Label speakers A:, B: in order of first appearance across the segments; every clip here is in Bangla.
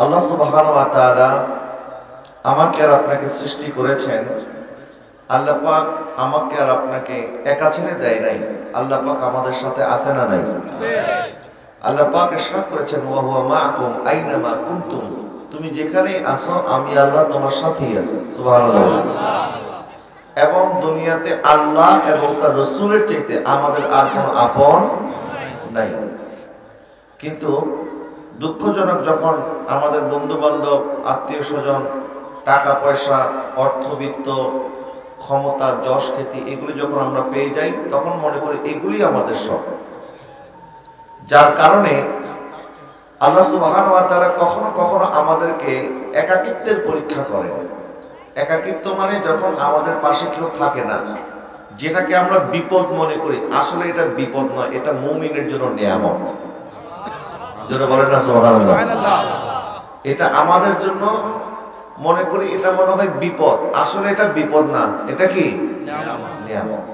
A: আল্লাহ সুবহানাহু ওয়া তাআলা আমাকে আর আপনাকে সৃষ্টি করেছেন। আল্লাহ পাক আমাকে আর আপনাকে একা ছেড়ে দেয় নাই। আল্লাহ পাক আমাদের সাথে আছে না নাই? আল্লাহ পাক ইরশাদ করেছেন, ওয়া হুয়া মাআকুম আইনামা কুনতুম, তুমি যেখানেই আছো আমি আল্লাহ তোমার সাথেই আছি। সুবহানাল্লাহ। এবং দুনিয়াতে আল্লাহ এবং তার রাসূলের চাইতে আমাদের আর কোনো আপন নাই। কিন্তু দুঃখজনক, যখন আমাদের বন্ধু বান্ধব, আত্মীয় স্বজন, টাকা পয়সা, অর্থবিত্ত, ক্ষমতা, যশ খ্যাতি এগুলি যখন আমরা পেয়ে যাই, তখন মনে করি এগুলি আমাদের সব। যার কারণে আল্লাহ সুবহানাহু ওয়া তাআলা কখনো কখনো আমাদেরকে একাকিত্বের পরীক্ষা করেন। একাকিত্ব মানে যখন আমাদের পাশে কেউ থাকে না, যেটাকে আমরা বিপদ মনে করি, আসলে এটা বিপদ নয়, এটা মুমিনের জন্য নিয়ামত। যারা বলেন না সুবহানাল্লাহ। এটা আমাদের জন্য মনে করি, এটা মনে হয় বিপদ, আসলে এটা বিপদ না, এটা কি নিয়ামত।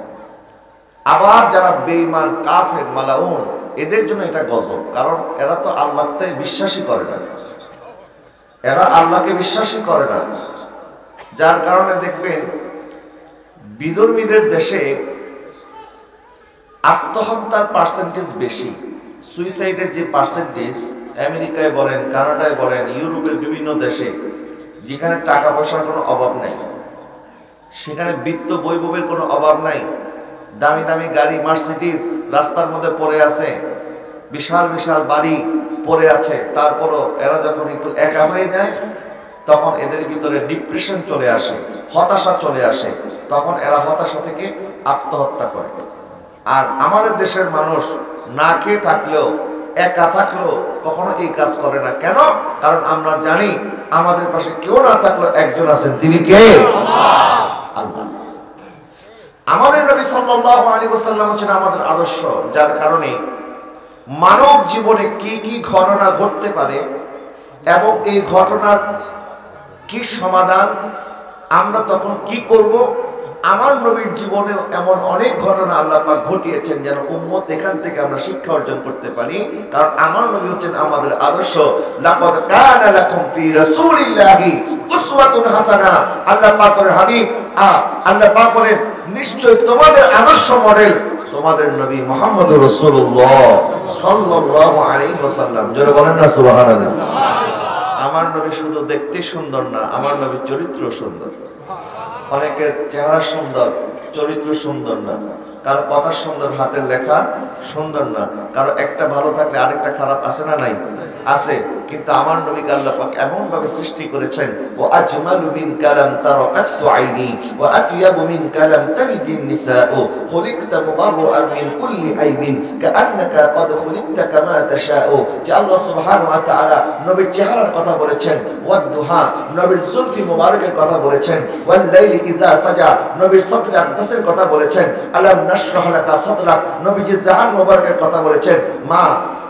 A: আবার যারা বেঈমান, কাফের, মালাউন, এদের জন্য এটা গজব, কারণ এরা তো আল্লাহকে বিশ্বাসই করে না, এরা আল্লাহকে বিশ্বাসই করে না। যার কারণে দেখবেন বিধর্মীদের দেশে আত্মহত্যার পার্সেন্টেজ বেশি, সুইসাইডের যে পার্সেন্টেজ, আমেরিকায় বলেন, কানাডায় বলেন, ইউরোপের বিভিন্ন দেশে যেখানে টাকা পয়সার কোনো অভাব নাই, সেখানে বিত্ত বৈভবের কোনো অভাব নাই, দামি দামি গাড়ি, মার্সিডিজ রাস্তার মধ্যে পড়ে আছে, বিশাল বিশাল বাড়ি পড়ে আছে, তারপরও এরা যখন একটু একা হয়ে যায় তখন এদের ভিতরে ডিপ্রেশন চলে আসে, হতাশা চলে আসে, তখন এরা হতাশা থেকে আত্মহত্যা করে। আর আমাদের দেশের মানুষ না খেয়ে থাকলেও, একা থাকলেও কখনো এই কাজ করে না। কেন? কারণ আমরা জানি আমাদের পাশে কেউ না থাকলেও একজন আছেন, তিনি কে? আল্লাহ। আমাদের নবী সাল্লাল্লাহু আলাইহি ওয়াসাল্লাম হচ্ছেন আমাদের আদর্শ, যার কারণে মানব জীবনে কি কি ঘটনা ঘটতে পারে এবং এই ঘটনার কি সমাধান, আমরা তখন কি করব, আমার নবীর জীবনেও এমন অনেক ঘটনা আল্লাহ পাক ঘটিয়েছেন যেন উম্মত এখান থেকে আমরা শিক্ষা অর্জন করতে পারি। কারণ আমার নবী হচ্ছেন আমাদের আদর্শ। লাকাদ কানা লাকুম ফি রাসূলিল্লাহি উসওয়াতুন হাসানা। আল্লাহ পাকের হাবিব, আল্লাহ পাক বলেন, নিশ্চয় তোমাদের আদর্শ মডেল তোমাদের নবী মুহাম্মদুর রাসূলুল্লাহ সাল্লাল্লাহু আলাইহি ওয়াসাল্লাম। জোরে বলেন না সুবহানাল্লাহ। আমার নবী শুধু দেখতে সুন্দর না, আমার নবীর চরিত্র সুন্দর। অনেকের চেহারা সুন্দর, চরিত্র সুন্দর না, কারো কথা সুন্দর, হাতের লেখা সুন্দর না, কারো একটা ভালো থাকলে আরেকটা খারাপ আছে না নাই? আছে। কিন্তু আমার নবীকে আল্লাহ পাক এমন ভাবে সৃষ্টি করেছেন, ওয়া আজমালু মিন কালাম তারাকাতু আইনি ওয়া আতয়াবু মিন কালাম তালিদিন নিসাউ খুলিকতা মুবাররাআন মিন কুল্লি আইবিন কাআন্নাকা ক্বাদ খুলিকতা কামা তাশাউ। যে আল্লাহ সুবহানাহু ওয়া তাআলা নবীর চেহারার কথা বলেছেন, ওয়াদ দুহা নবীর জুলফি মুবারকের কথা বলেছেন, ওয়াল লাইলি ইযা সাজা নবীর সাদরে আকদাসের কথা বলেছেন, আলাম নাশরাহ লাকা সাদরাক নবীজি জাহান মুবারকের কথা বলেছেন, মা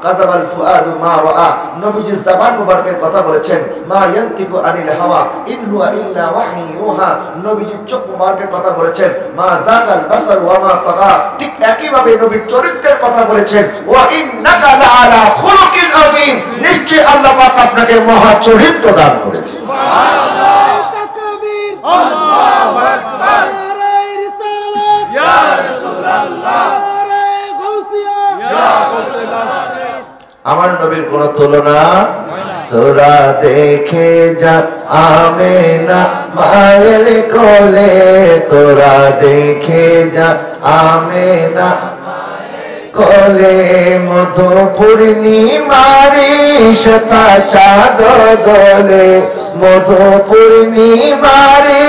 A: কাযাবাল ফুআদু মা রাআ নবীজি জবান মুবারকের কথা বলেছেন, মা ইয়ান্তিকু আনিল হাওয়া ইন হুয়া ইল্লা ওয়াহী ইউহা নবীজি চোখ মুবারকের কথা বলেছেন, মা যাগাল বাসার ওয়া মা তাগা। ঠিক একই ভাবে নবীর চরিত্রের কথা বলেছেন, ওয়া ইন্নাকা লাআলা খুলুকিন আযীম। নিশ্চয় আল্লাহ পাক আপনাকে মহা চরিত্র দান করেছেন। সুবহানাল্লাহ। তাকবীর। আল্লাহু আকবার। ইয়া রাসূলুল্লাহ, ইয়া রাসূলুল্লাহ। আমার নবীর কোন তুলনা। তোরা দেখে যা আমেনা মায়ের কোলে, তোরা দেখে যা আমেনা কোলে, মধু পূর্ণিমারি শতা চাঁদ দোলে, মধু পূর্ণিমারি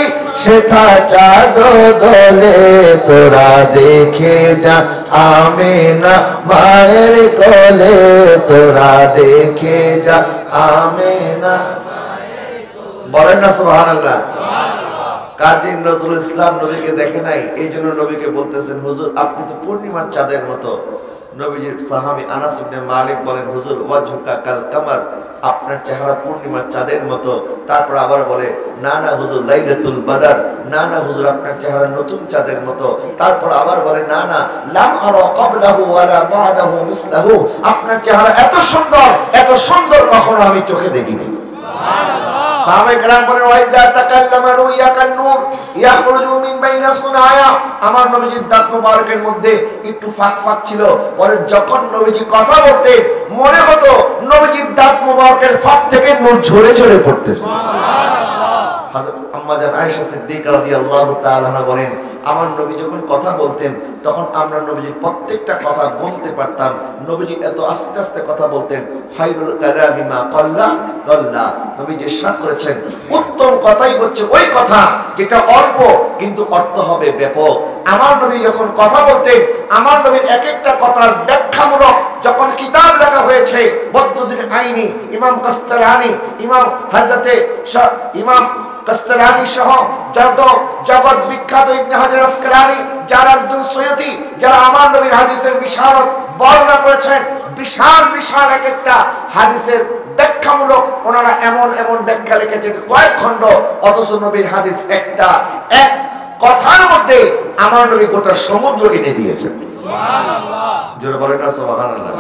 A: সেথা চাঁদ দোলে, তোরা দেখে যা আমেনা মায়ের কোলে, তোরা দেখে যা আমেনা। বলেন না সুবহানাল্লাহ। কাজী নজরুল ইসলাম নবীকে দেখে নাই, এই জন্য নবীকে বলতেছেন, হুজুর আপনি তো পূর্ণিমার চাঁদের মতো। নবীজির সাহাবী আনাস ইবনে মালিক বলেন, হুজুর ওয়াজহুকা কাল কামার, আপনার চেহারা পূর্ণিমার চাঁদের মতো। তারপর আবার বলে, না না হুজুর লাইলাতুল বদর, না না হুজুর আপনার চেহারা নতুন চাঁদের মতো। তারপর আবার বলে, না না লাম আরা ক্বাবলাহু ওয়ালা বাদাহু মিসলাহু, আপনার চেহারা এত সুন্দর, এত সুন্দর কখনো আমি চোখে দেখিনি। সাহাবায়ে কেরাম বলেন ওয়াইজা তাকাল্লামা রুইয়া কান্নুর ইয়াখরুজু মিন বাইনা সুনায়া, আমার নবীজির দাঁত মোবারকের মধ্যে একটু ফাঁক ফাঁক ছিল, পরে যখন নবীজি কথা বলতেন মনে হতো নবীজির দাঁত মোবারকের ফাঁক থেকে নূর ঝরে ঝরে পড়তেছে। হযরত আম্মা জান আয়েশা সিদ্দিকা রাদিয়াল্লাহু তাআলা আনহা বলেন আমার নবী যখন কথা বলতেন তখন আমরা নবীজির প্রত্যেকটা কথা গুনতে পারতাম। নবীজি এত আস্তে আস্তে কথা বলতেন। খায়রুল কালামি মা ক্বাল্লা দাল্লা, নবীজি ইরশাদ করেছেন উত্তম কথাই হচ্ছে ওই কথা যেটা অল্প কিন্তু অর্থ হবে ব্যাপক। আমার নবী যখন কথা বলতেন আমার নবীর এক একটা কথার ব্যাখ্যামূলক যখন কিতাব লেখা হয়েছে বদরুদ্দীন আইনি, ইমাম কাস্তালানি, ইমাম হযরতে ইমাম কাস্তালানি সহ যত জগৎ বিখ্যাত ইবনে হাজার আসকালানি, জালালউদ্দিন সুয়ুতি, যারা আমার নবীর হাদিসের বিশারত বর্ণনা করেছেন, বিশাল বিশাল এক একটা হাদিসের ব্যাখ্যামূলক ওনারা এমন এমন ব্যাখ্যা লিখেছেন কয়েক খণ্ড, অথচ নবীর হাদিস একটা এক কথার মধ্যে আমার নবী গোটা সমুদ্র এনে দিয়েছেন। সুবহানাল্লাহ, জোরে বলেন না সুবহানাল্লাহ।